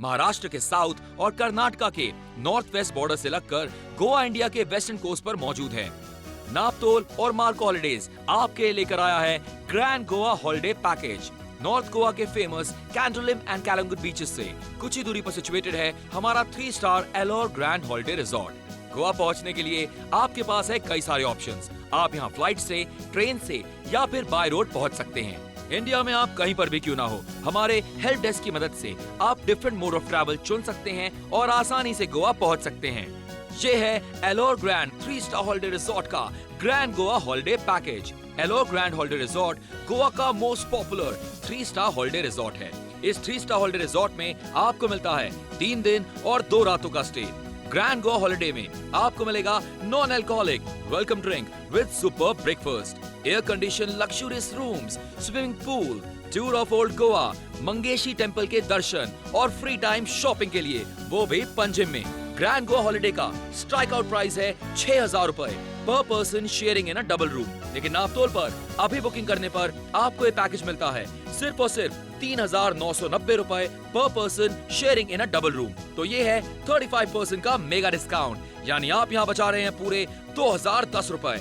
महाराष्ट्र के साउथ और कर्नाटका के नॉर्थ वेस्ट बॉर्डर से लगकर गोवा इंडिया के वेस्टर्न कोस्ट पर मौजूद है। नापतोल और मार्को हॉलिडेज आपके लेकर आया है grand Goa holiday package. North Goa के famous Candolim and Calangute beaches से कुछ ही दूरी पर सिचुएटेड है हमारा 3 star Alor grand holiday resort. Goa पहुंचने के लिए आपके पास है कई सारे ऑप्शंस। आप यहां फ्लाइट से, ट्रेन से या फिर बाय रोड पहुंच सकते हैं। इंडिया में आप कहीं पर भी क्यों ना हो, हमारे हेल्प डेस्क की मदद से आप डिफरेंट मोड ऑफ ट्रैवल चुन सकते हैं और आसानी से गोवा पहुंच सकते हैं। ये है Alor grand 3 star holiday resort का grand Goa holiday package. Alor grand holiday resort Goa का most popular 3 star holiday resort है। इस 3 स्टार हॉलिडे रिजॉर्ट में आपको मिलता है 3 दिन और 2 रातों का स्टे। ग्रैंड गोवा हॉलिडे में आपको मिलेगा non alcoholic welcome drink with super breakfast, air condition luxurious rooms, swimming pool, tour of old Goa, Mangeshi temple के दर्शन और फ्री टाइम शॉपिंग के लिए, वो भी पंजिम में। ग्रैंड गोवा हॉलिडे का स्ट्राइक आउट प्राइस है 6,000 रुपए पर पर्सन शेयरिंग इन अ डबल रूम। लेकिन नापतोल पर अभी बुकिंग करने पर आपको ये पैकेज मिलता है सिर्फ और सिर्फ 3,990 रुपए पर पर्सन शेयरिंग इन अ डबल रूम। तो ये है 35% का मेगा डिस्काउंट, यानी आप यहाँ बचा रहे हैं पूरे 2,010 रुपए।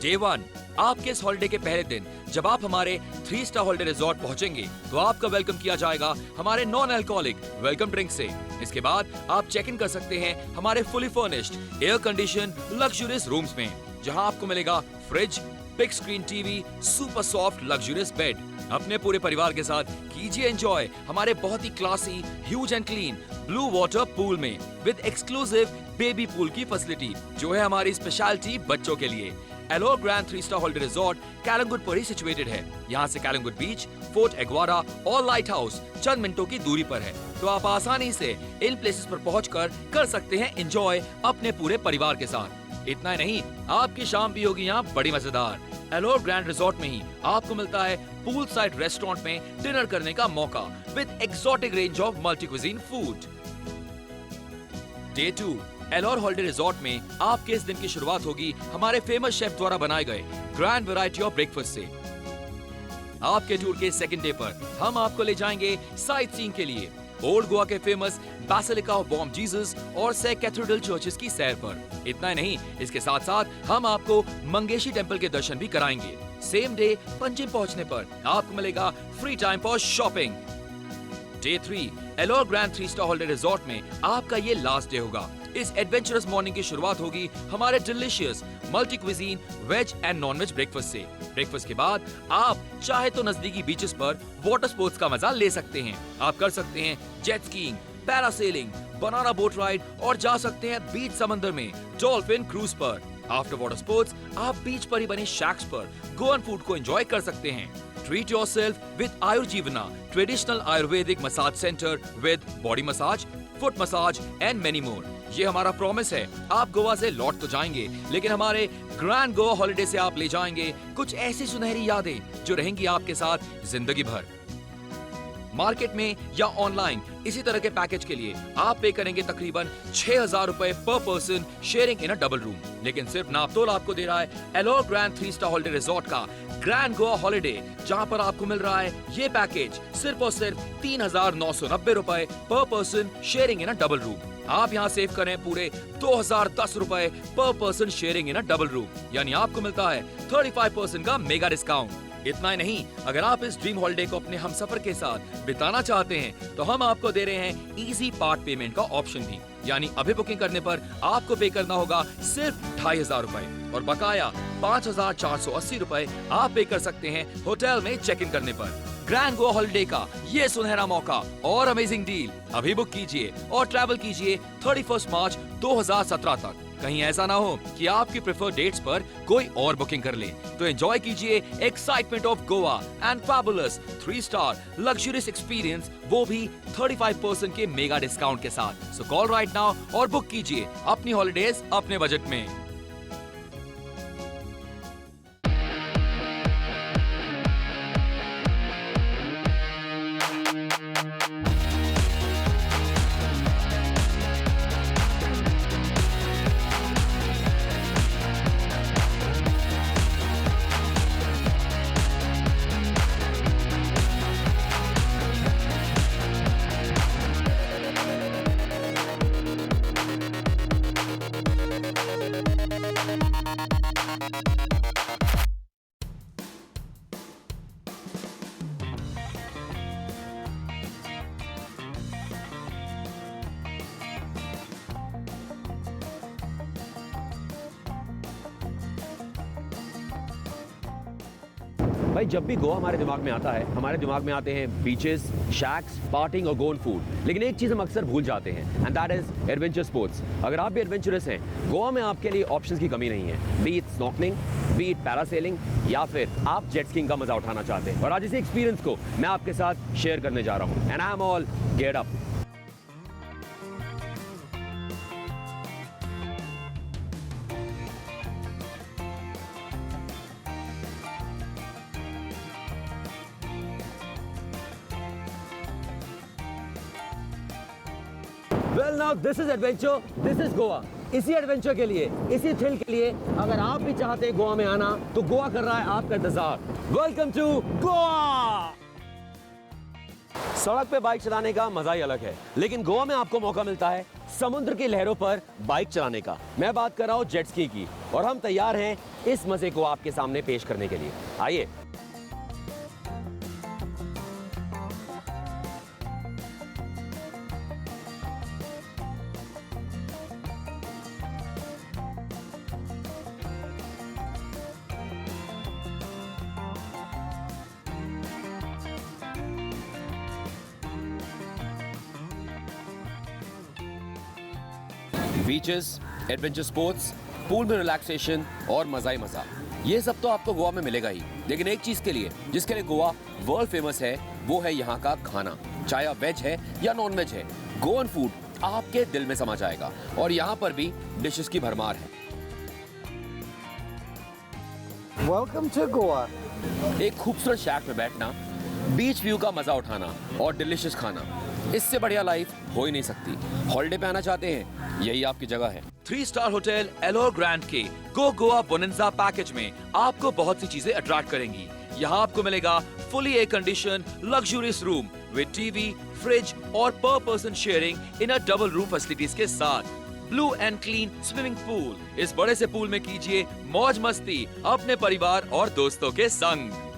डे 1 आपके इस हॉलिडे के पहले दिन जब आप हमारे 3 स्टार हॉलिडे रिजॉर्ट पहुंचेंगे तो आपका वेलकम किया जाएगा हमारे नॉन अल्कोहलिक वेलकम ड्रिंक से। इसके बाद आप चेक इन कर सकते हैं हमारे fully furnished air condition luxurious rooms में, जहां आपको मिलेगा fridge, big screen TV, super soft luxurious bed. अपने पूरे परिवार के साथ कीजिए एंजॉय हमारे बहुत ही classy huge and clean blue water pool में विद एक्सक्लूसिव बेबी पूल की फैसिलिटी, जो है हमारी स्पेशलिटी बच्चों के लिए। Alor grand 3 star holiday resort Calangute पर ही सिचुएटेड है। यहाँ से कैलंगुट बीच, फोर्ट एग्वारा और लाइट हाउस चंद मिनटों की दूरी पर है, तो आप आसानी से इन प्लेसेस पर पहुंचकर कर सकते हैं एंजॉय अपने पूरे परिवार के साथ। इतना ही नहीं, आपकी शाम भी होगी यहाँ बड़ी मजेदार। एलोर ग्रैंड रिजॉर्ट में ही आपको मिलता है पूल साइड रेस्टोरेंट में डिनर करने का मौका with exotic range of multi cuisine food. Day 2 Alor holiday resort में आपके इस दिन की शुरुआत होगी हमारे फेमस शेफ द्वारा बनाए गए ग्रैंड वैरायटी ऑफ ब्रेकफास्ट से। आपके टूर के सेकंड डे पर हम आपको ले जाएंगे साइट सीइंग के लिए ओल्ड गोवा के famous basilica of Bom Jesus और से कैथेड्रल चर्चेस की सैर पर। इतना ही नहीं, इसके साथ साथ हम आपको मंगेशी टेम्पल के दर्शन भी कराएंगे। सेम डे पंजिम पहुंचने पर आपको मिलेगा free time for shopping. Day 3 Alor grand 3 star holiday resort में आपका ये लास्ट डे होगा। इस एडवेंचरस मॉर्निंग की शुरुआत होगी हमारे delicious multi cuisine veg and non veg breakfast से। ब्रेकफास्ट के बाद आप चाहे तो नजदीकी बीचेस पर वाटर स्पोर्ट्स का मजा ले सकते हैं। आप कर सकते हैं jet skiing, parasailing, banana boat ride और जा सकते हैं बीच समंदर में डॉल्फिन क्रूज पर। आफ्टर वाटर स्पोर्ट्स आप बीच पर ही बने शैक्स पर गोवन फूड को एंजॉय कर सकते हैं। Treat yourself with Ayurjivana, traditional Ayurvedic massage center with body massage, foot massage and many more। ये हमारा प्रॉमिस है। आप गोवा से लौट तो जाएंगे, लेकिन हमारे ग्रैंड गोवा हॉलिडे से आप ले जाएंगे कुछ ऐसी सुनहरी यादें जो रहेंगी आपके साथ जिंदगी भर। मार्केट में या ऑनलाइन इसी तरह के पैकेज के लिए आप पे करेंगे तकरीबन 6,000 रुपए पर पर्सन शेयरिंग इन अ डबल रूम। लेकिन सिर्फ नापतोल आपको दे रहा है Alor grand 3 star holiday resort का ग्रैंड गोवा हॉलिडे, जहां पर आपको मिल रहा है ये पैकेज सिर्फ और सिर्फ 3,990 रुपए पर पर्सन शेयरिंग इन अ डबल रूम। आप यहाँ सेव करें पूरे 2,010 रुपए पर पर्सन शेयरिंग इन अ डबल रूम, यानी आपको मिलता है 35% का मेगा डिस्काउंट। इतना ही नहीं, अगर आप इस ड्रीम हॉलिडे को अपने हमसफर के साथ बिताना चाहते हैं तो हम आपको दे रहे हैं इजी पार्ट पेमेंट का ऑप्शन भी, यानी अभी बुकिंग करने पर आपको पे करना होगा सिर्फ 2,500 रुपए और बकाया 5,480 रुपए आप पे कर सकते हैं होटल में चेक इन करने पर। ग्रैंड गोवा हॉलिडे का ये सुनहरा मौका और अमेजिंग डील अभी बुक कीजिए और ट्रैवल कीजिए 31 मार्च 2017 तक। कहीं ऐसा ना हो कि आपकी प्रेफर्ड डेट्स पर कोई और बुकिंग कर ले। तो एंजॉय कीजिए excitement of Goa and fabulous 3 star luxurious experience, वो भी 35% के मेगा डिस्काउंट के साथ। सो कॉल राइट नाउ और बुक कीजिए अपनी हॉलिडेज अपने बजट में। भाई जब भी गोवा हमारे दिमाग में आता है, हमारे दिमाग में आते हैं बीचेस, शैक्स, पार्टिंग और गोन फूड। लेकिन एक चीज हम अक्सर भूल जाते हैं, and that is adventure sports. अगर आप भी एडवेंचरस हैं, गोवा में आपके लिए ऑप्शंस की कमी नहीं है। B it snorkelling, B it parasailing, या फिर आप जेट स्कीइंग का मजा उठाना चाहते हैं। और आज इसी एक्सपीरियंस को मैं आपके साथ शेयर करने जा रहा हूँ, and I am all geared up. Well, now this is adventure, this is Goa. इसी एडवेंचर के लिए, इसी थ्रिल के लिए अगर आप भी चाहते हैं गोवा में आना, तो गोवा कर रहा है आपका इंतजार। Welcome to Goa. सड़क पे बाइक चलाने का मजा ही अलग है, लेकिन गोवा में आपको मौका मिलता है समुद्र की लहरों पर बाइक चलाने का। मैं बात कर रहा हूं जेट स्की की, और हम तैयार हैं इस मजे को आपके सामने पेश करने के लिए। आइए। बीचेस, एडवेंचर स्पोर्ट्स, पूल में रिलैक्सेशन और मजा ही मजा, ये सब तो आपको गोवा में मिलेगा ही। लेकिन एक चीज के लिए, जिसके लिए गोवा वर्ल्ड फेमस है, वो है यहाँ का खाना। चाहे आप वेज है या नॉन वेज है, गोवन फूड आपके दिल में समा जाएगा। और यहाँ पर भी डिशेस की भरमार है। Welcome to Goa. एक खूबसूरत शैक में बैठना, बीच व्यू का मजा उठाना और डिलीशियस खाना, इससे बढ़िया लाइफ हो ही नहीं सकती। हॉलिडे पे आना चाहते हैं, यही आपकी जगह है। 3 स्टार होटल एलोर ग्रैंड के गो गोवा बोनेंजा पैकेज में आपको बहुत सी चीजें अट्रैक्ट करेंगी। यहाँ आपको मिलेगा fully air condition luxurious room with TV, fridge और पर पर्सन शेयरिंग इन अ डबल रूम फैसिलिटीज के साथ। Blue and clean swimming pool. इस बड़े से पूल में कीजिए मौज मस्ती अपने परिवार और दोस्तों के संग।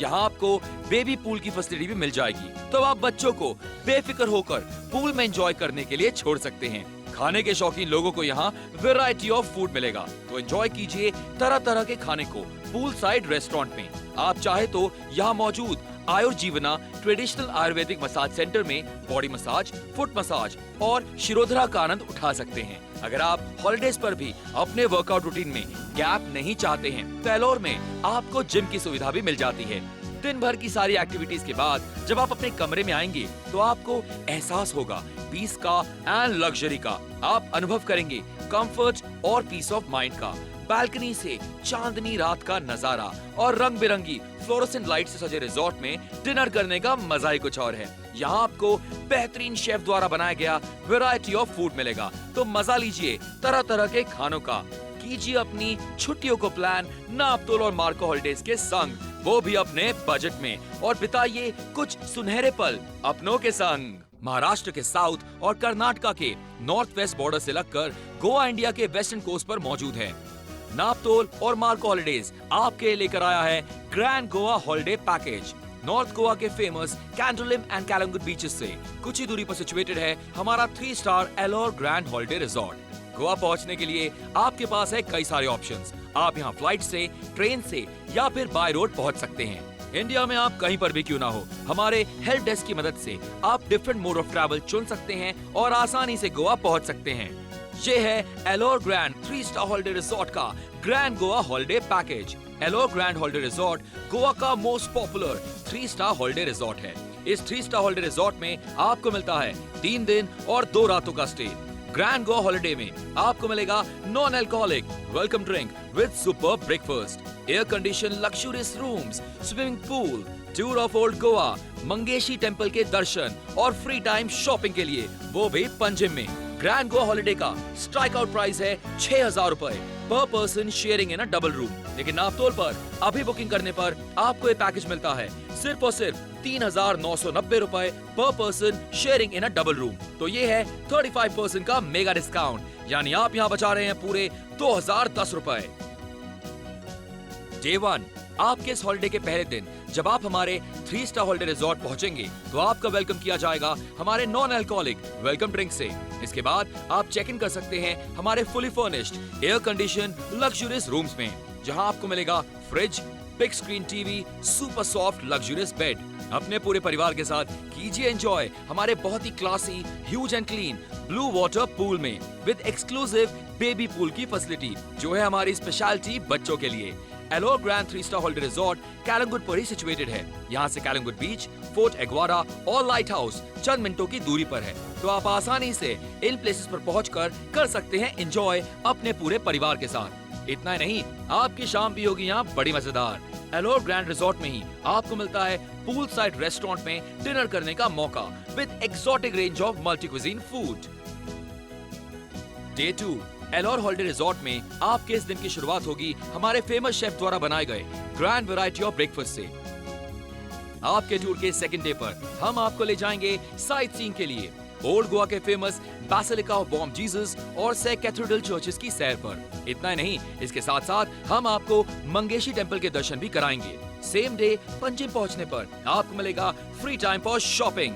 यहाँ आपको बेबी पूल की फैसिलिटी भी मिल जाएगी, तो आप बच्चों को बेफिक्र होकर पूल में एंजॉय करने के लिए छोड़ सकते हैं। खाने के शौकीन लोगों को यहाँ वैरायटी ऑफ फूड मिलेगा, तो एंजॉय कीजिए तरह तरह के खाने को पूल साइड रेस्टोरेंट में। आप चाहे तो यहाँ मौजूद आयुर्जीवना ट्रेडिशनल आयुर्वेदिक मसाज सेंटर में बॉडी मसाज, फुट मसाज और शिरोधरा का आनंद उठा सकते हैं। अगर आप हॉलिडेज पर भी अपने वर्कआउट रूटीन में गैप नहीं चाहते हैं, तो एलोर में आपको जिम की सुविधा भी मिल जाती है। दिन भर की सारी एक्टिविटीज के बाद जब आप अपने कमरे में आएंगे, तो आपको एहसास होगा पीस का एंड लग्जरी का। आप अनुभव करेंगे कंफर्ट और पीस ऑफ माइंड का। बालकनी से चांदनी रात का नजारा और रंग बिरंगी फ्लोरोसेंट लाइट से सजे रिजॉर्ट में डिनर करने का मजा ही कुछ और है। यहाँ आपको बेहतरीन शेफ द्वारा बनाया गया वैरायटी ऑफ फूड मिलेगा, तो मजा लीजिए तरह तरह के खानों का। कीजिए अपनी छुट्टियों को प्लान नापतोल और मार्को हॉलिडेज के संग, वो भी अपने बजट में, और बिताइए कुछ सुनहरे पल अपनों के संग। महाराष्ट्र के साउथ और कर्नाटका के नॉर्थ वेस्ट बॉर्डर से लगकर गोवा इंडिया के वेस्टर्न कोस्ट पर मौजूद है। नापतोल और मार्को हॉलिडेज आपके लेकर आया है grand Goa holiday package. North Goa के famous Candolim and Calangute beaches से कुछ ही दूरी पर सिचुएटेड है हमारा 3 star Alor grand holiday resort. Goa पहुंचने के लिए आपके पास है कई सारे ऑप्शंस। आप यहां फ्लाइट से, ट्रेन से या फिर बाय रोड पहुंच सकते हैं। इंडिया में आप कहीं पर भी क्यों ना हो, हमारे हेल्प डेस्क की मदद से आप डिफरेंट मोड ऑफ ट्रैवल चुन सकते हैं और आसानी से गोवा पहुंच सकते हैं। ये है Alor grand 3 star holiday resort का grand Goa holiday package. Alor grand holiday resort Goa का most popular 3 star holiday resort है। इस 3 स्टार हॉलिडे रिजॉर्ट में आपको मिलता है 3 दिन और 2 रातों का स्टे। ग्रैंड गोवा हॉलिडे में आपको मिलेगा non alcoholic welcome drink with super breakfast, air condition luxurious rooms, swimming pool, tour of old Goa, Mangeshi temple के दर्शन और फ्री टाइम शॉपिंग के लिए, वो भी पंजिम में। ग्रैंड गोवा हॉलिडे का स्ट्राइक आउट प्राइस है 6,000 रुपए पर पर्सन शेयरिंग इन अ डबल रूम। लेकिन नापतोल पर अभी बुकिंग करने पर आपको ये पैकेज मिलता है सिर्फ और सिर्फ 3,990 रुपए पर पर्सन शेयरिंग इन अ डबल रूम। तो ये है 35% का मेगा डिस्काउंट, यानी आप यहाँ बचा रहे हैं पूरे 2,010 रुपए। डे 1 आपके इस हॉलिडे के पहले दिन जब आप हमारे 3 स्टार हॉलिडे रिजॉर्ट पहुंचेंगे, तो आपका वेलकम किया जाएगा हमारे नॉन अल्कोहलिक वेलकम ड्रिंक से। इसके बाद आप चेक इन कर सकते हैं हमारे fully furnished air condition luxurious rooms में, जहां आपको मिलेगा fridge, big screen TV, super soft luxurious bed. अपने पूरे परिवार के साथ कीजिए एंजॉय हमारे बहुत ही classy, huge and clean blue water pool में विद एक्सक्लूसिव बेबी पूल की फैसिलिटी, जो है हमारी स्पेशलिटी बच्चों के लिए। Alor grand three star holiday resort Calangute पर ही सिचुएटेड है। यहाँ से कैलंगुड बीच, फोर्ट एग्वारा और लाइट हाउस चंद मिनटों की दूरी पर है, तो आप आसानी से इन प्लेसेस पर पहुंचकर कर सकते हैं एंजॉय अपने पूरे परिवार के साथ। इतना ही नहीं, आपकी शाम भी होगी यहाँ बड़ी मजेदार। एलोर ग्रैंड रिजॉर्ट में ही आपको मिलता है पूल साइड रेस्टोरेंट में डिनर करने का मौका with exotic range of multi cuisine food. Day 2 Alor holiday resort में आपके इस दिन की शुरुआत होगी हमारे फेमस शेफ द्वारा बनाए गए ग्रैंड वैरायटी ऑफ ब्रेकफास्ट से। आपके टूर के सेकंड डे पर हम आपको ले जाएंगे साइट सीइंग के लिए ओल्ड गोवा के famous basilica of Bom Jesus और से कैथेड्रल चर्चेस की सैर पर। इतना ही नहीं, इसके साथ साथ हम आपको मंगेशी टेम्पल के दर्शन भी कराएंगे। सेम डे पंजिम पहुंचने पर आपको मिलेगा free time for shopping.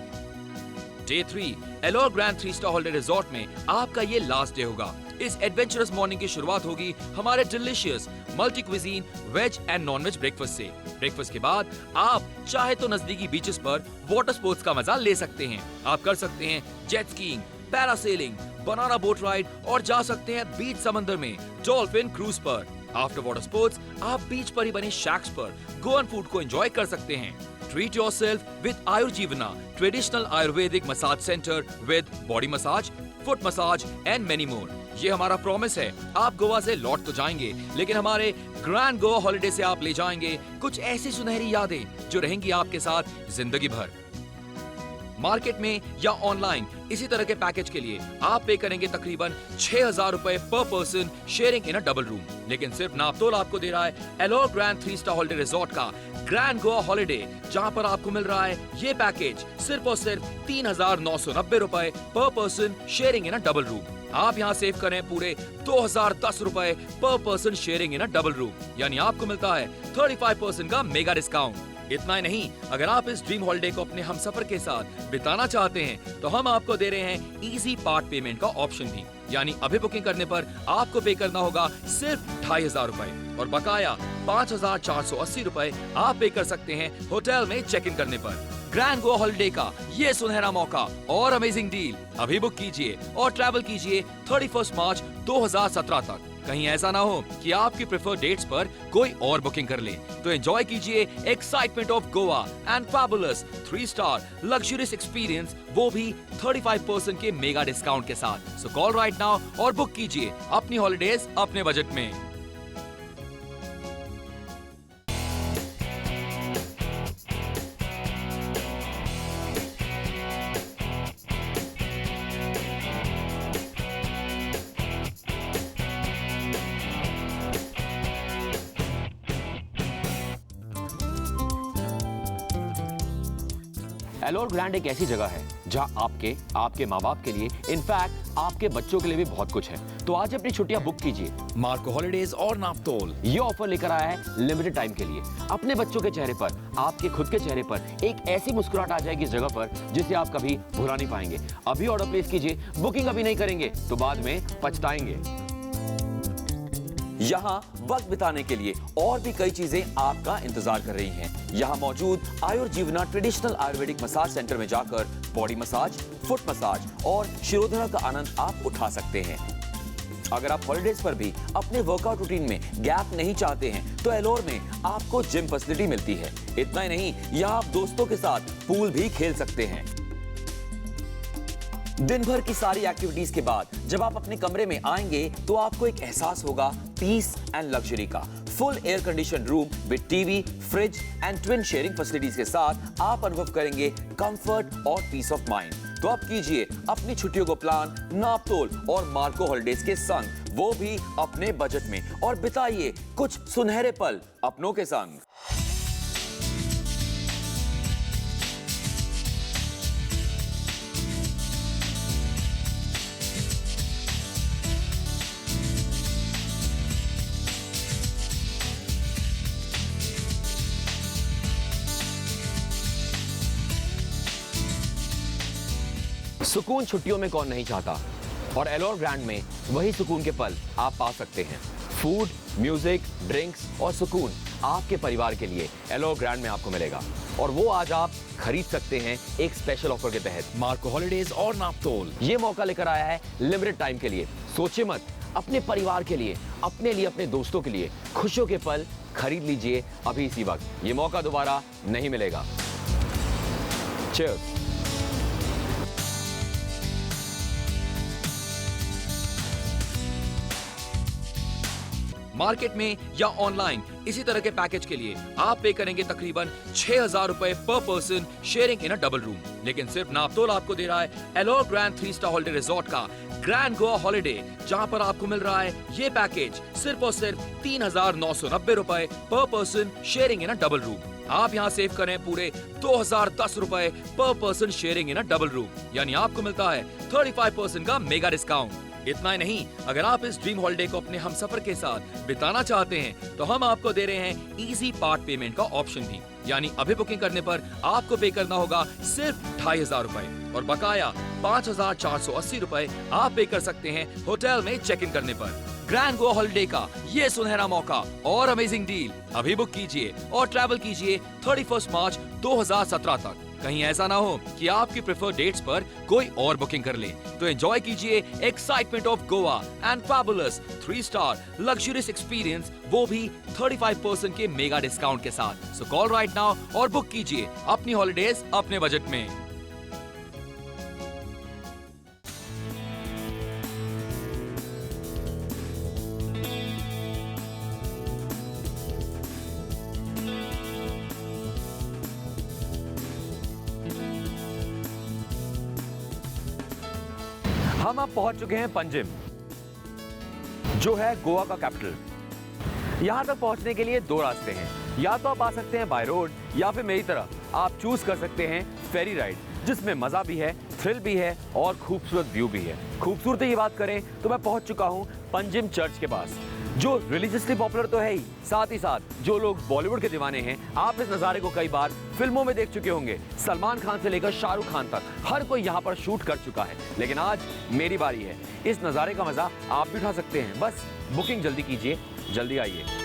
Day 3 Alor grand three star holiday resort में आपका ये लास्ट डे होगा। इस एडवेंचरस मॉर्निंग की शुरुआत होगी हमारे delicious multi cuisine veg and non veg breakfast से। ब्रेकफास्ट के बाद आप चाहे तो नजदीकी बीचेस पर वाटर स्पोर्ट्स का मजा ले सकते हैं। आप कर सकते हैं jet skiing, parasailing, banana boat ride और जा सकते हैं बीच समंदर में डॉल्फिन क्रूज पर। आफ्टर वाटर स्पोर्ट्स आप बीच पर ही बने शैक्स पर गोवन फूड को एंजॉय कर सकते हैं। Treat yourself with Ayurjivana, traditional Ayurvedic massage center with body massage, foot massage and many more। ये हमारा प्रॉमिस है, आप गोवा से लौट तो जाएंगे, लेकिन हमारे ग्रैंड गोवा हॉलिडे से आप ले जाएंगे कुछ ऐसी सुनहरी यादें जो रहेंगी आपके साथ जिंदगी भर। मार्केट में या ऑनलाइन इसी तरह के पैकेज के लिए आप पे करेंगे तकरीबन 6,000 रुपए पर पर्सन शेयरिंग इन अ डबल रूम, लेकिन सिर्फ नापतोल आपको दे रहा है Alor grand three star holiday resort का ग्रैंड गोवा हॉलिडे, जहां पर आपको मिल रहा है ये पैकेज सिर्फ और सिर्फ 3,990 रुपए पर पर्सन शेयरिंग इन अ डबल रूम। आप यहाँ सेव करें पूरे 2,010 रुपए पर पर्सन शेयरिंग इन अ डबल रूम, यानी आपको मिलता है 35% का मेगा डिस्काउंट। इतना ही नहीं, अगर आप इस ड्रीम हॉलिडे को अपने हमसफर के साथ बिताना चाहते हैं तो हम आपको दे रहे हैं इजी पार्ट पेमेंट का ऑप्शन भी, यानी अभी बुकिंग करने पर आपको पे करना होगा सिर्फ 2,500 रुपए और बकाया 5,480 रुपए आप पे कर सकते हैं होटल में चेक इन करने पर। ग्रैंड गोवा हॉलिडे का ये सुनहरा मौका और अमेजिंग डील अभी बुक कीजिए और ट्रैवल कीजिए 31 मार्च 2017 तक। कहीं ऐसा ना हो कि आपकी प्रेफर्ड डेट्स पर कोई और बुकिंग कर ले, तो एंजॉय कीजिए excitement of Goa and fabulous three star luxurious experience, वो भी 35% के मेगा डिस्काउंट के साथ। सो कॉल राइट नाउ और बुक कीजिए अपनी हॉलिडेज अपने बजट में। एलोर ग्रैंड एक ऐसी जगह है जहां आपके माँ बाप के लिए, इनफैक्ट आपके बच्चों के लिए भी बहुत कुछ है। तो आज अपनी छुट्टियां बुक कीजिए। मार्को हॉलिडेज और नापतोल ये ऑफर लेकर आया है लिमिटेड टाइम के लिए। अपने बच्चों के चेहरे पर, आपके खुद के चेहरे पर एक ऐसी मुस्कुराहट आ जाएगी इस जगह पर जिसे आप कभी भुला नहीं पाएंगे। अभी ऑर्डर प्लेस कीजिए, बुकिंग अभी नहीं करेंगे तो बाद में पछताएंगे। यहाँ वक्त बिताने के लिए और भी कई चीजें आपका इंतजार कर रही हैं। यहाँ मौजूद आयुर्जीवना ट्रेडिशनल आयुर्वेदिक मसाज सेंटर में जाकर बॉडी मसाज, फुट मसाज और शिरोधारा का आनंद आप उठा सकते हैं। अगर आप हॉलिडेज पर भी अपने वर्कआउट रूटीन में गैप नहीं चाहते हैं तो एलोर में आपको जिम फैसिलिटी मिलती है। इतना ही नहीं, यहाँ आप दोस्तों के साथ पूल भी खेल सकते हैं। दिन भर की सारी एक्टिविटीज के बाद जब आप अपने कमरे में आएंगे तो आपको एक एहसास होगा पीस एंड लग्जरी का। Full air condition room with TV, fridge and twin sharing facilities के साथ आप अनुभव करेंगे कंफर्ट और पीस ऑफ माइंड। तो अब कीजिए अपनी छुट्टियों को प्लान नापतोल और मार्को हॉलिडेज के संग, वो भी अपने बजट में, और बिताइए कुछ सुनहरे पल अपनों के संग। सुकून छुट्टियों में कौन नहीं चाहता, और एलोर ग्रैंड में वही सुकून के पल आप पा सकते हैं। फूड, म्यूजिक, ड्रिंक्स और सुकून आपके परिवार के लिए एलोर ग्रैंड में आपको मिलेगा, और वो आज आप खरीद सकते हैं एक स्पेशल ऑफर के तहत। मार्को हॉलिडेज और नापतोल ये मौका लेकर आया है लिमिटेड टाइम के लिए। सोचिए मत, अपने परिवार के लिए, अपने लिए, अपने दोस्तों के लिए खुशियों के पल खरीद लीजिए अभी इसी वक्त। ये मौका दोबारा नहीं मिलेगा। Cheers. मार्केट में या ऑनलाइन इसी तरह के पैकेज के लिए आप पे करेंगे तकरीबन 6,000 रुपए पर पर्सन शेयरिंग इन अ डबल रूम। लेकिन सिर्फ नापतोल आपको दे रहा है Alor grand 3 star holiday resort का ग्रैंड गोवा हॉलिडे, जहां पर आपको मिल रहा है ये पैकेज सिर्फ और सिर्फ 3,990 रुपए पर पर्सन शेयरिंग इन अ डबल रूम। आप यहाँ सेव करें पूरे 2,010 रुपए पर पर्सन शेयरिंग इन अ डबल रूम, यानी आपको मिलता है 35% का मेगा डिस्काउंट। इतना ही नहीं, अगर आप इस ड्रीम हॉलिडे को अपने हमसफर के साथ बिताना चाहते हैं तो हम आपको दे रहे हैं इजी पार्ट पेमेंट का ऑप्शन भी, यानी अभी बुकिंग करने पर आपको पे करना होगा सिर्फ 2,500 रुपए और बकाया 5,480 रुपए आप पे कर सकते हैं होटल में चेक इन करने पर। ग्रैंड गोवा हॉलिडे का ये सुनहरा मौका और अमेजिंग डील अभी बुक कीजिए और ट्रैवल कीजिए 31 मार्च 2017 तक। कहीं ऐसा ना हो कि आपकी प्रेफर्ड डेट्स पर कोई और बुकिंग कर ले, तो एंजॉय कीजिए excitement of Goa and fabulous 3 star luxurious experience, वो भी 35% के मेगा डिस्काउंट के साथ। सो कॉल राइट नाउ और बुक कीजिए अपनी हॉलिडेज अपने बजट में। हम अब पहुंच चुके हैं पंजिम, जो है गोवा का कैपिटल। यहां तक पहुंचने के लिए 2 रास्ते हैं, या तो आप आ सकते हैं बाय रोड, या फिर मेरी तरह आप चूज कर सकते हैं फेरी राइड, जिसमें मजा भी है, थ्रिल भी है और खूबसूरत व्यू भी है। खूबसूरती की बात करें तो मैं पहुंच चुका हूं पंजिम चर्च के पास, जो रिलीजियसली पॉपुलर तो है ही साथ जो लोग बॉलीवुड के दीवाने हैं, आप इस नज़ारे को कई बार फिल्मों में देख चुके होंगे। सलमान खान से लेकर शाहरुख खान तक हर कोई यहाँ पर शूट कर चुका है, लेकिन आज मेरी बारी है। इस नज़ारे का मजा आप भी उठा सकते हैं। बस बुकिंग जल्दी कीजिए, जल्दी आइए।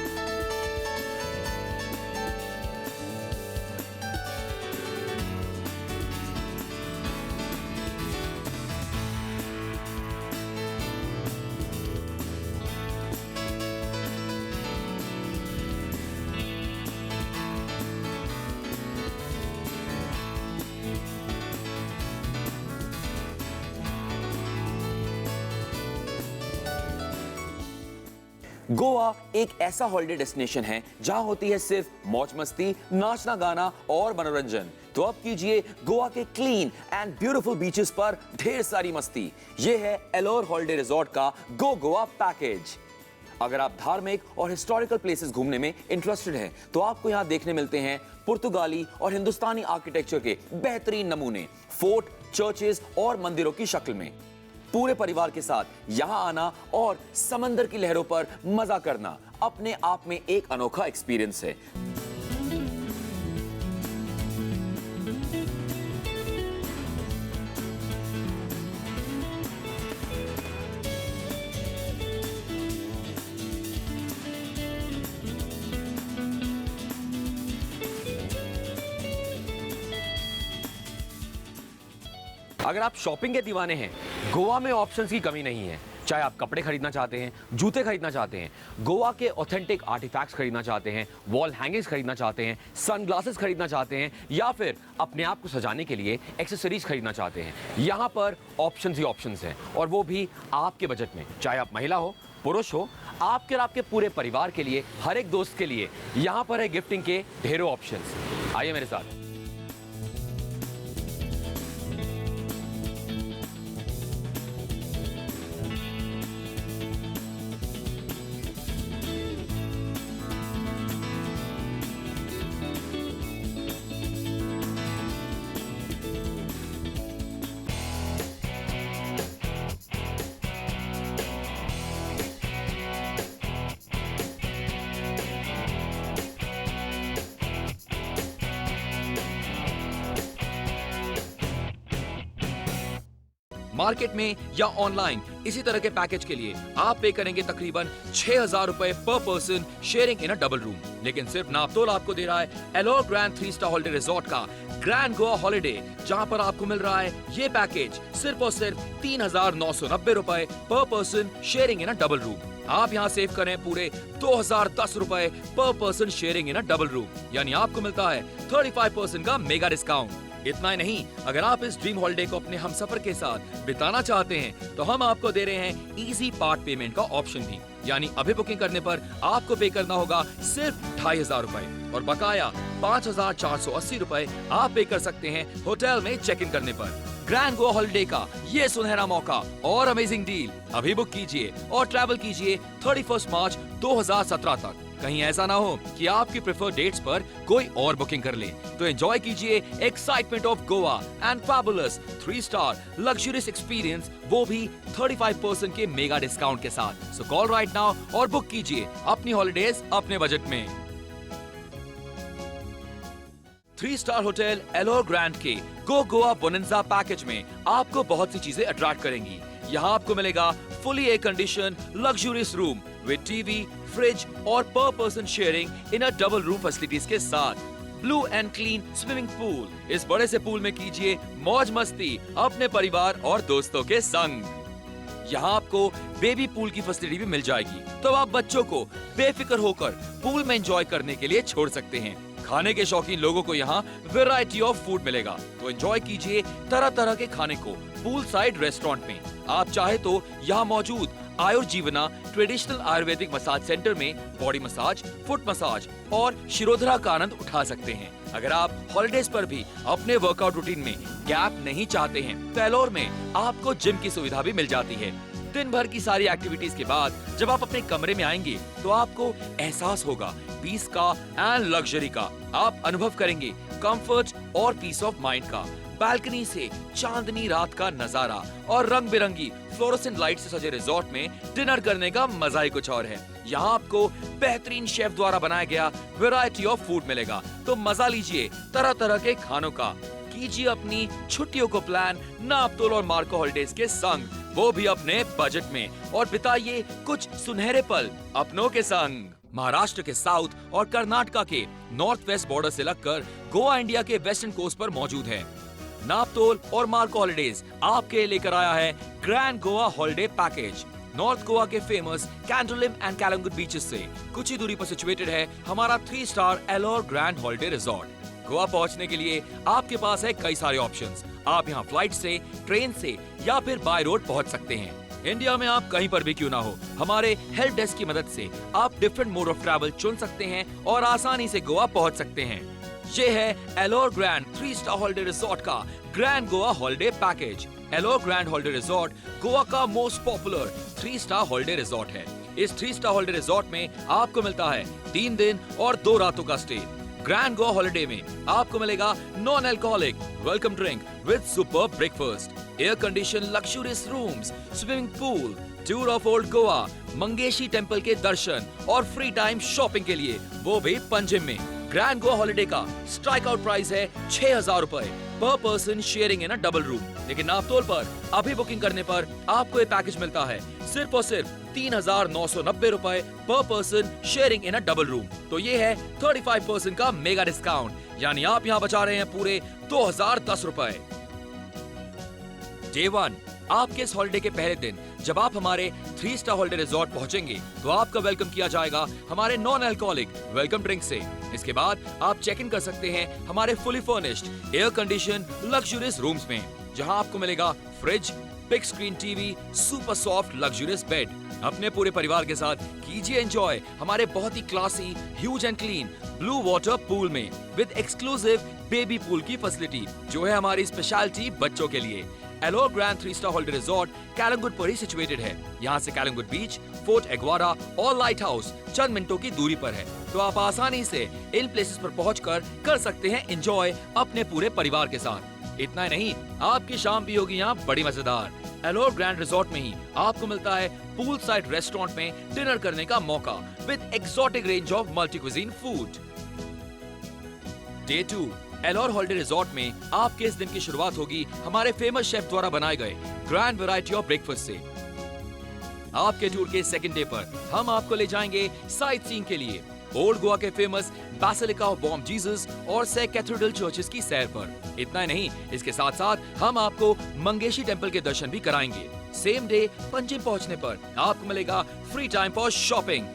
गोवा एक ऐसा हॉलिडे डेस्टिनेशन है जहां होती है सिर्फ मौज मस्ती, नाचना गाना और मनोरंजन। तो अब कीजिए गोवा के क्लीन एंड ब्यूटीफुल बीचेस पर ढेर सारी मस्ती। ये है एलोर हॉलिडे रिजॉर्ट का गो गोवा पैकेज। अगर आप धार्मिक और हिस्टोरिकल प्लेसेस घूमने में इंटरेस्टेड हैं, तो आपको यहाँ देखने मिलते हैं पुर्तगाली और हिंदुस्तानी आर्किटेक्चर के बेहतरीन नमूने, फोर्ट, चर्चेस और मंदिरों की शक्ल में। पूरे परिवार के साथ यहां आना और समंदर की लहरों पर मजा करना अपने आप में एक अनोखा एक्सपीरियंस है। अगर आप शॉपिंग के दीवाने हैं, गोवा में ऑप्शंस की कमी नहीं है। चाहे आप कपड़े खरीदना चाहते हैं, जूते खरीदना चाहते हैं, गोवा के ऑथेंटिक आर्टिफैक्ट्स खरीदना चाहते हैं, वॉल हैंगिंग्स खरीदना चाहते हैं, सनग्लासेस खरीदना चाहते हैं, या फिर अपने आप को सजाने के लिए एक्सेसरीज खरीदना चाहते हैं, यहाँ पर ऑप्शंस ही ऑप्शंस हैं, और वो भी आपके बजट में। चाहे आप महिला हो, पुरुष हो, आपके और आपके पूरे परिवार के लिए, हर एक दोस्त के लिए यहाँ पर है गिफ्टिंग के ढेरों ऑप्शंस। आइए मेरे साथ। मार्केट में या ऑनलाइन इसी तरह के पैकेज के लिए आप पे करेंगे तकरीबन 6,000 रुपए पर पर्सन शेयरिंग इन अ डबल रूम। लेकिन सिर्फ नापतोल आपको दे रहा है Alor grand 3 star holiday resort का ग्रैंड गोवा हॉलिडे, जहां पर आपको मिल रहा है ये पैकेज सिर्फ और सिर्फ 3,990 रुपए पर पर्सन शेयरिंग इन अ डबल रूम। आप यहाँ सेव करें पूरे 2,010 रुपए पर पर्सन शेयरिंग इन अ डबल रूम, यानी आपको मिलता है 35% का मेगा डिस्काउंट। इतना ही नहीं, अगर आप इस ड्रीम हॉलिडे को अपने हमसफर के साथ बिताना चाहते हैं तो हम आपको दे रहे हैं इजी पार्ट पेमेंट का ऑप्शन भी, यानी अभी बुकिंग करने पर आपको पे करना होगा सिर्फ 2,500 रुपए और बकाया 5,480 रुपए आप पे कर सकते हैं होटल में चेक इन करने पर। ग्रैंड गोवा हॉलिडे का ये सुनहरा मौका और अमेजिंग डील अभी बुक कीजिए और ट्रैवल कीजिए 31 मार्च 2017 तक। कहीं ऐसा ना हो कि आपकी प्रेफर्ड डेट्स पर कोई और बुकिंग कर ले। तो एंजॉय कीजिए excitement of Goa and fabulous 3 star luxurious experience, वो भी 35% के मेगा डिस्काउंट के साथ। सो कॉल राइट नाउ और बुक कीजिए अपनी हॉलिडेज अपने बजट में। 3 स्टार होटल एलोर ग्रैंड के गो गोवा बोनेंजा पैकेज में आपको बहुत सी चीजें अट्रैक्ट करेंगी। यहाँ आपको मिलेगा fully air condition luxurious room with TV, fridge और पर पर्सन शेयरिंग इन अ डबल रूम फैसिलिटीज के साथ blue and clean swimming pool. इस बड़े से पूल में कीजिए मौज मस्ती अपने परिवार और दोस्तों के संग। यहाँ आपको बेबी पूल की फैसिलिटी भी मिल जाएगी, तो आप बच्चों को बेफिक्र होकर पूल में एंजॉय करने के लिए छोड़ सकते हैं। खाने के शौकीन लोगों को यहाँ वैरायटी ऑफ फूड मिलेगा, तो एंजॉय कीजिए तरह तरह के खाने को पूल साइड रेस्टोरेंट में। आप चाहे तो यहाँ मौजूद आयुर्जीवना ट्रेडिशनल आयुर्वेदिक मसाज सेंटर में बॉडी मसाज, फुट मसाज और शिरोधरा का आनंद उठा सकते हैं। अगर आप हॉलिडेज पर भी अपने वर्कआउट रूटीन में गैप नहीं चाहते हैं तो एलोर में आपको जिम की सुविधा भी मिल जाती है। दिन भर की सारी एक्टिविटीज के बाद जब आप अपने कमरे में आएंगे तो आपको एहसास होगा पीस का एंड लग्जरी का। आप अनुभव करेंगे कंफर्ट और पीस ऑफ माइंड का। बालकनी से चांदनी रात का नजारा और रंग बिरंगी फ्लोरोसेंट लाइट से सजे रिजॉर्ट में डिनर करने का मजा ही कुछ और है। यहाँ आपको बेहतरीन शेफ द्वारा बनाया गया वैरायटी ऑफ फूड मिलेगा, तो मजा लीजिए तरह तरह के खानों का। कीजिए अपनी छुट्टियों को प्लान नापतोल और मार्को हॉलिडेज के संग, वो भी अपने बजट में, और बिताइए कुछ सुनहरे पल अपनों के संग। महाराष्ट्र के साउथ और कर्नाटका के नॉर्थ वेस्ट बॉर्डर से लगकर गोवा इंडिया के वेस्टर्न कोस्ट पर मौजूद है। नापतोल और मार्को हॉलिडेज आपके लेकर आया है grand Goa holiday package. North Goa के famous Candolim and Calangute beaches से कुछ ही दूरी पर सिचुएटेड है हमारा 3 star Alor grand holiday resort. Goa पहुंचने के लिए आपके पास है कई सारे ऑप्शंस। आप यहां फ्लाइट से, ट्रेन से या फिर बाय रोड पहुंच सकते हैं। इंडिया में आप कहीं पर भी क्यों ना हो, हमारे हेल्प डेस्क की मदद से आप डिफरेंट मोड ऑफ ट्रैवल चुन सकते हैं और आसानी से गोवा पहुंच सकते हैं। ये है Alor grand 3 star holiday resort का grand Goa holiday package. Alor grand holiday resort Goa का most popular 3 star holiday resort है। इस 3 स्टार हॉलिडे रिजॉर्ट में आपको मिलता है 3 दिन और 2 रातों का स्टे। ग्रैंड गोवा हॉलिडे में आपको मिलेगा non alcoholic welcome drink with super breakfast, air condition luxurious rooms, swimming pool, tour of old Goa, Mangeshi temple के दर्शन और फ्री टाइम शॉपिंग के लिए, वो भी पंजिम में। ग्रैंड गोवा हॉलिडे का स्ट्राइक आउट प्राइस है 6,000 रुपए पर पर्सन शेयरिंग इन अ डबल रूम। लेकिन नापतोल पर अभी बुकिंग करने पर आपको ये पैकेज मिलता है सिर्फ और सिर्फ 3,990 रुपए पर पर्सन शेयरिंग इन अ डबल रूम। तो ये है 35% का मेगा डिस्काउंट, यानी आप यहाँ बचा रहे हैं पूरे 2,010 रुपए। डे 1 आपके इस हॉलिडे के पहले दिन जब आप हमारे 3 स्टार हॉलिडे रिजॉर्ट पहुंचेंगे तो आपका वेलकम किया जाएगा हमारे नॉन अल्कोहलिक वेलकम ड्रिंक से। इसके बाद आप चेक इन कर सकते हैं हमारे fully furnished air condition luxurious rooms में, जहां आपको मिलेगा fridge, big screen TV, super soft luxurious bed. अपने पूरे परिवार के साथ कीजिए एंजॉय हमारे बहुत ही classy huge and clean blue water pool में विद एक्सक्लूसिव बेबी पूल की फैसिलिटी, जो है हमारी स्पेशलिटी बच्चों के लिए। Alor grand 3 star holiday resort Calangute पर ही सिचुएटेड है। यहाँ से कैलंगुट बीच, फोर्ट एग्वारा और लाइट हाउस चंद मिनटों की दूरी पर है, तो आप आसानी से इन प्लेसेस पर पहुंचकर कर सकते हैं एंजॉय अपने पूरे परिवार के साथ। इतना ही नहीं, आपकी शाम भी होगी यहाँ बड़ी मजेदार। एलोर ग्रैंड रिजॉर्ट में ही आपको मिलता है पूल साइड रेस्टोरेंट में डिनर करने का मौका with exotic range of multi cuisine food. Day 2 Alor holiday resort में आपके इस दिन की शुरुआत होगी हमारे फेमस शेफ द्वारा बनाए गए ग्रैंड वैरायटी ऑफ ब्रेकफास्ट से। आपके टूर के सेकंड डे पर हम आपको ले जाएंगे साइट सीइंग के लिए ओल्ड गोवा के famous basilica of Bom Jesus और सेंट कैथेड्रल चर्चेस की सैर पर। इतना ही नहीं, इसके साथ साथ हम आपको मंगेशी टेम्पल के दर्शन भी कराएंगे। सेम डे पंजिम पहुंचने पर आपको मिलेगा free time for shopping.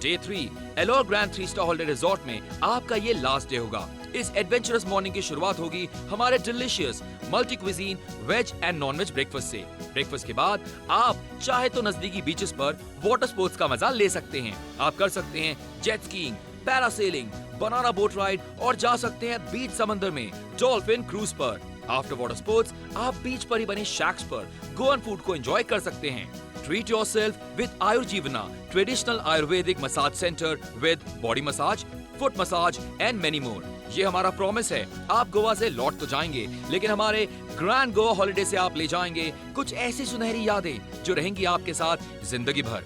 Day 3 Alor grand 3 star holiday resort में आपका ये लास्ट डे होगा। इस एडवेंचरस मॉर्निंग की शुरुआत होगी हमारे delicious multi cuisine veg and non veg breakfast से। ब्रेकफास्ट के बाद आप चाहे तो नजदीकी बीचेस पर वाटर स्पोर्ट्स का मजा ले सकते हैं। आप कर सकते हैं jet skiing, parasailing, banana boat ride और जा सकते हैं बीच समंदर में डॉल्फिन क्रूज पर। आफ्टर वाटर स्पोर्ट्स आप बीच पर ही बने शैक्स पर गोवन फूड को एंजॉय कर सकते हैं। Treat yourself with Ayurjivana, traditional Ayurvedic massage center with body massage, foot massage and many more। ये हमारा प्रॉमिस है। आप गोवा से लौट तो जाएंगे, लेकिन हमारे ग्रैंड गोवा हॉलिडे से आप ले जाएंगे कुछ ऐसी सुनहरी यादें जो रहेंगी आपके साथ जिंदगी भर।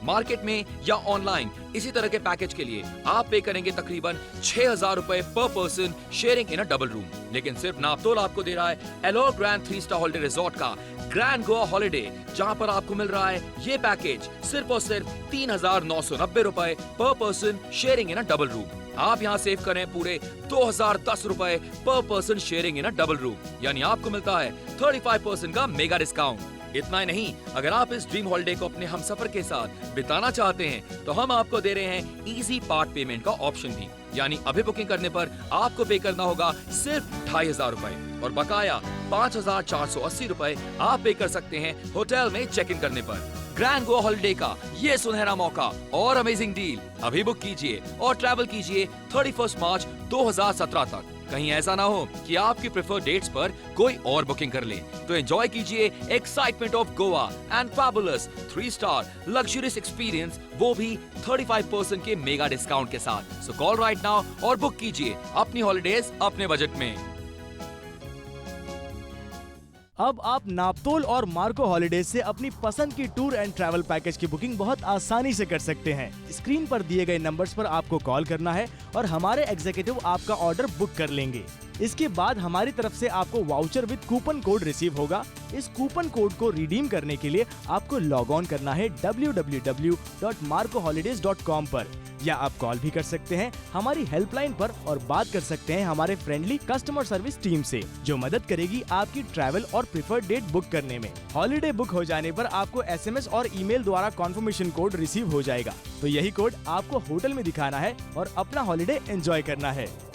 मार्केट में या ऑनलाइन इसी तरह के पैकेज के लिए आप पे करेंगे तकरीबन 6,000 रुपए पर पर्सन शेयरिंग इन अ डबल रूम। लेकिन सिर्फ नापतोल आपको दे रहा है Alor grand 3 star holiday resort का ग्रैंड गोवा हॉलिडे, जहां पर आपको मिल रहा है ये पैकेज सिर्फ और सिर्फ 3,990 रुपए पर पर्सन शेयरिंग इन अ डबल रूम। आप यहाँ सेव करें पूरे 2,010 रुपए पर पर्सन शेयरिंग इन अ डबल रूम, यानी आपको मिलता है 35% का मेगा डिस्काउंट। इतना ही नहीं, अगर आप इस ड्रीम हॉलिडे को अपने हमसफर के साथ बिताना चाहते हैं तो हम आपको दे रहे हैं इजी पार्ट पेमेंट का ऑप्शन भी, यानी अभी बुकिंग करने पर आपको पे करना होगा सिर्फ 2,500 रुपए और बकाया 5,480 रुपए आप पे कर सकते हैं होटल में चेक इन करने पर। ग्रैंड गोवा हॉलिडे का ये सुनहरा मौका और अमेजिंग डील अभी बुक कीजिए और ट्रैवल कीजिए 31 मार्च 2017 तक। कहीं ऐसा ना हो कि आपकी प्रेफर्ड डेट्स पर कोई और बुकिंग कर ले। तो एंजॉय कीजिए excitement of Goa and fabulous 3 star luxurious experience, वो भी 35% के मेगा डिस्काउंट के साथ। सो कॉल राइट नाउ और बुक कीजिए अपनी हॉलिडेज अपने बजट में। अब आप नापतोल और मार्को हॉलिडेज से अपनी पसंद की टूर एंड ट्रैवल पैकेज की बुकिंग बहुत आसानी से कर सकते हैं। स्क्रीन पर दिए गए नंबर्स पर आपको कॉल करना है और हमारे एग्जीक्यूटिव आपका ऑर्डर बुक कर लेंगे। इसके बाद हमारी तरफ से आपको voucher with coupon code receive होगा। इस कूपन कोड को रिडीम करने के लिए आपको लॉग ऑन करना है www.marcoholidays.com पर, या आप कॉल भी कर सकते हैं हमारी हेल्पलाइन पर और बात कर सकते हैं हमारे फ्रेंडली कस्टमर सर्विस टीम से, जो मदद करेगी आपकी ट्रैवल और प्रेफर्ड डेट बुक करने में। हॉलिडे बुक हो जाने पर आपको SMS और ईमेल द्वारा कॉन्फर्मेशन कोड रिसीव हो जाएगा। तो यही कोड आपको होटल में दिखाना है और अपना हॉलिडे एंजॉय करना है।